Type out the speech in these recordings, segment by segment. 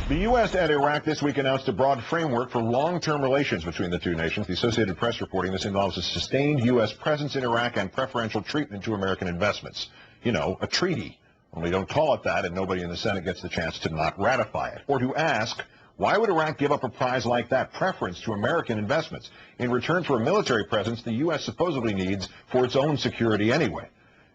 The U.S. and Iraq this week announced a broad framework for long-term relations between the two nations. The Associated Press reporting this involves a sustained U.S. presence in Iraq and preferential treatment to American investments. You know, a treaty. Only don't call it that, and nobody in the Senate gets the chance to not ratify it. Or to ask, why would Iraq give up a prize like that, preference to American investments, in return for a military presence the U.S. supposedly needs for its own security anyway?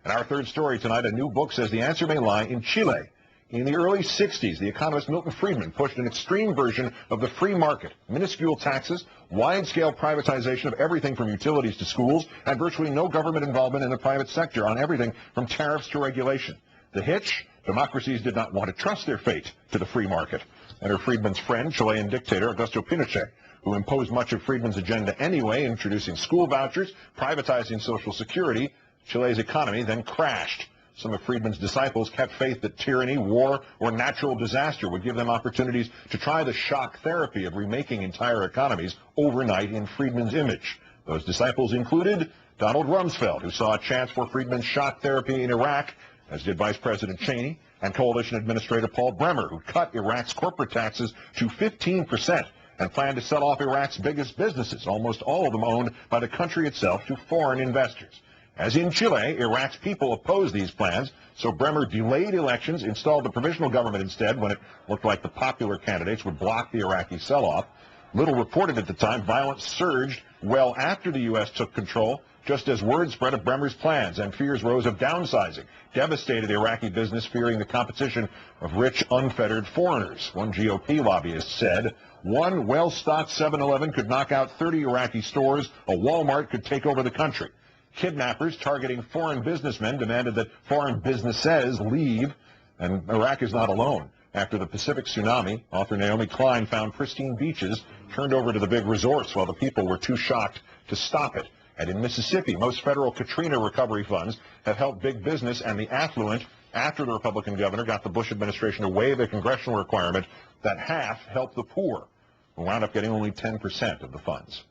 In our third story tonight, a new book says the answer may lie in Chile. In the early 60s, the economist Milton Friedman pushed an extreme version of the free market, minuscule taxes, wide-scale privatization of everything from utilities to schools, and virtually no government involvement in the private sector on everything from tariffs to regulation. The hitch? Democracies did not want to trust their fate to the free market. Enter Friedman's friend, Chilean dictator Augusto Pinochet, who imposed much of Friedman's agenda anyway, introducing school vouchers, privatizing Social Security. Chile's economy then crashed. Some of Friedman's disciples kept faith that tyranny, war, or natural disaster would give them opportunities to try the shock therapy of remaking entire economies overnight in Friedman's image. Those disciples included Donald Rumsfeld, who saw a chance for Friedman's shock therapy in Iraq, as did Vice President Cheney, and Coalition Administrator Paul Bremer, who cut Iraq's corporate taxes to 15% and planned to sell off Iraq's biggest businesses, almost all of them owned by the country itself, to foreign investors. As in Chile, Iraq's people opposed these plans, so Bremer delayed elections, installed the provisional government instead when it looked like the popular candidates would block the Iraqi sell-off. Little reported at the time, violence surged well after the U.S. took control, just as word spread of Bremer's plans and fears rose of downsizing, devastated Iraqi business fearing the competition of rich, unfettered foreigners. One GOP lobbyist said, one well-stocked 7-Eleven could knock out 30 Iraqi stores, a Walmart could take over the country. Kidnappers targeting foreign businessmen demanded that foreign businesses leave, and Iraq is not alone. After the Pacific tsunami, author Naomi Klein found pristine beaches turned over to the big resorts while the people were too shocked to stop it. And in Mississippi, most federal Katrina recovery funds have helped big business and the affluent after the Republican governor got the Bush administration to waive a congressional requirement that half help the poor, who wound up getting only 10% of the funds.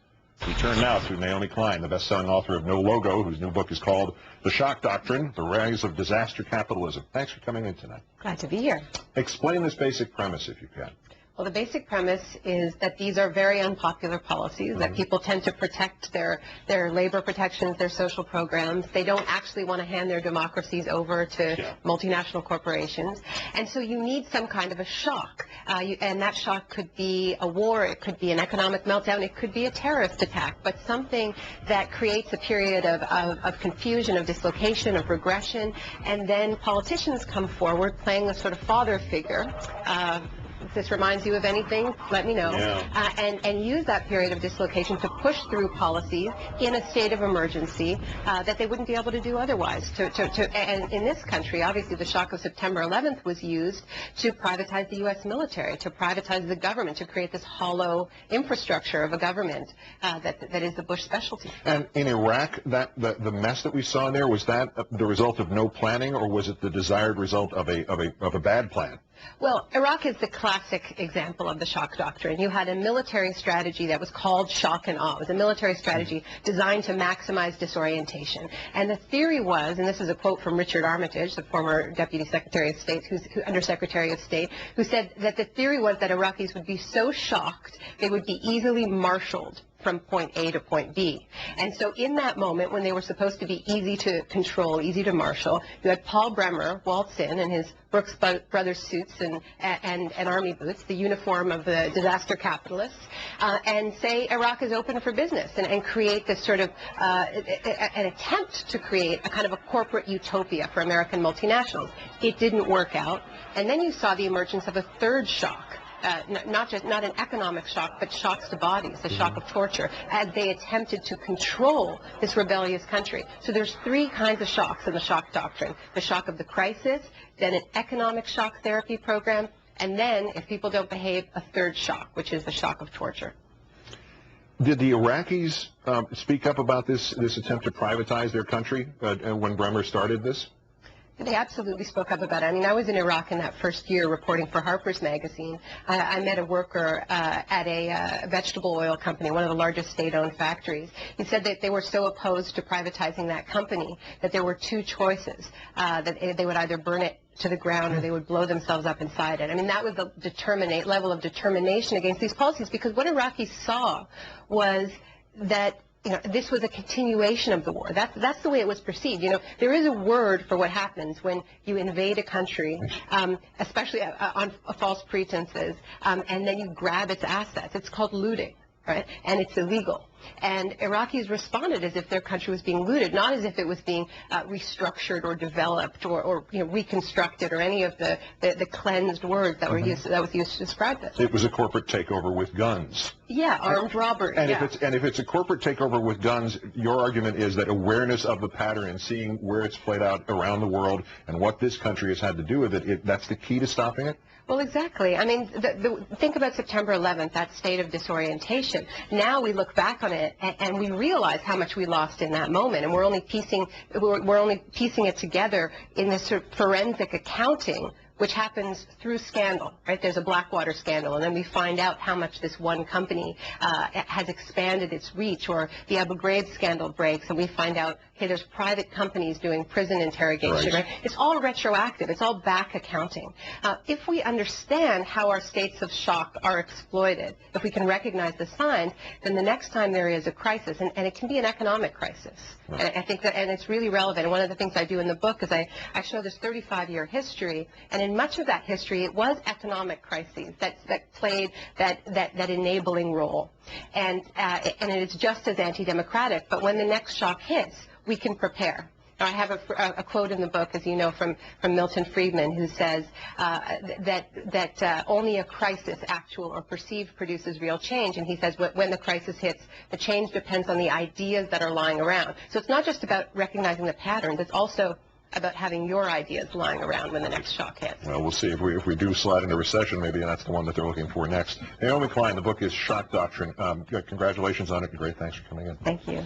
We turn now to Naomi Klein, the best-selling author of No Logo, whose new book is called The Shock Doctrine, The Rise of Disaster Capitalism. Thanks for coming in tonight. Glad to be here. Explain this basic premise, if you can. Well, the basic premise is that these are very unpopular policies, that people tend to protect their labor protections, their social programs. They don't actually want to hand their democracies over to multinational corporations. And so you need some kind of a shock. And that shock could be a war, it could be an economic meltdown, it could be a terrorist attack, but something that creates a period of confusion, of dislocation, of regression, and then politicians come forward playing a sort of father figure. If this reminds you of anything, let me know. And use that period of dislocation to push through policies in a state of emergency that they wouldn't be able to do otherwise. And in this country, obviously, the shock of September 11th was used to privatize the U.S. military, to privatize the government, to create this hollow infrastructure of a government that is the Bush specialty. And in Iraq, the mess that we saw in there, was that the result of no planning, or was it the desired result of a bad plan? Well, Iraq is the classic example of the shock doctrine. You had a military strategy that was called shock and awe. It was a military strategy designed to maximize disorientation. And the theory was, and this is a quote from Richard Armitage, the former Deputy Secretary of State, Undersecretary of State, who said that the theory was that Iraqis would be so shocked they would be easily marshaled from point A to point B. And so in that moment, when they were supposed to be easy to control, easy to marshal, you had Paul Bremer waltz in his Brooks Brothers suits and army boots, the uniform of the disaster capitalists, and say Iraq is open for business, and create this sort of an attempt to create a kind of a corporate utopia for American multinationals. It didn't work out. And then you saw the emergence of a third shock. Not an economic shock, but shocks to bodies, the shock of torture, as they attempted to control this rebellious country. So there's three kinds of shocks in the shock doctrine. The shock of the crisis, then an economic shock therapy program, and then, if people don't behave, a third shock, which is the shock of torture. Did the Iraqis speak up about this attempt to privatize their country when Bremer started this? They absolutely spoke up about it. I mean, I was in Iraq in that first year reporting for Harper's Magazine. I met a worker at a vegetable oil company, one of the largest state-owned factories. He said that they were so opposed to privatizing that company that there were two choices, that they would either burn it to the ground or they would blow themselves up inside it. I mean, that was the level of determination against these policies, because what Iraqis saw was that this was a continuation of the war. That's the way it was perceived. There is a word for what happens when you invade a country, especially on false pretenses, and then you grab its assets. It's called looting, right? And it's illegal. And Iraqis responded as if their country was being looted, not as if it was being restructured or developed or reconstructed or any of the cleansed words that was used to describe this. It was a corporate takeover with guns. Yeah, armed robbery. And if it's a corporate takeover with guns, your argument is that awareness of the pattern and seeing where it's played out around the world and what this country has had to do with it, that's the key to stopping it? Well, exactly. I mean, think about September 11th, that state of disorientation. Now we look back on it and we realize how much we lost in that moment, and we're only piecing it together in this sort of forensic accounting, which happens through scandal, right? There's a Blackwater scandal, and then we find out how much this one company has expanded its reach, or the Abu Ghraib scandal breaks, and we find out, hey, there's private companies doing prison interrogation, right? It's all retroactive. It's all back accounting. If we understand how our states of shock are exploited, if we can recognize the signs, then the next time there is a crisis, and it can be an economic crisis, and I think that, and it's really relevant. And one of the things I do in the book is I show this 35-year history, and in much of that history, it was economic crises that played that enabling role, and it is just as anti-democratic. But when the next shock hits, we can prepare. Now, I have a quote in the book, as you know, from Milton Friedman, who says that only a crisis, actual or perceived, produces real change. And he says when the crisis hits, the change depends on the ideas that are lying around. So it's not just about recognizing the patterns; it's also about having your ideas lying around when the next shock hits. Well, we'll see. If we do slide into recession, maybe that's the one that they're looking for next. Naomi Klein, the book is Shock Doctrine. Congratulations on it. Great. Thanks for coming in. Thank you.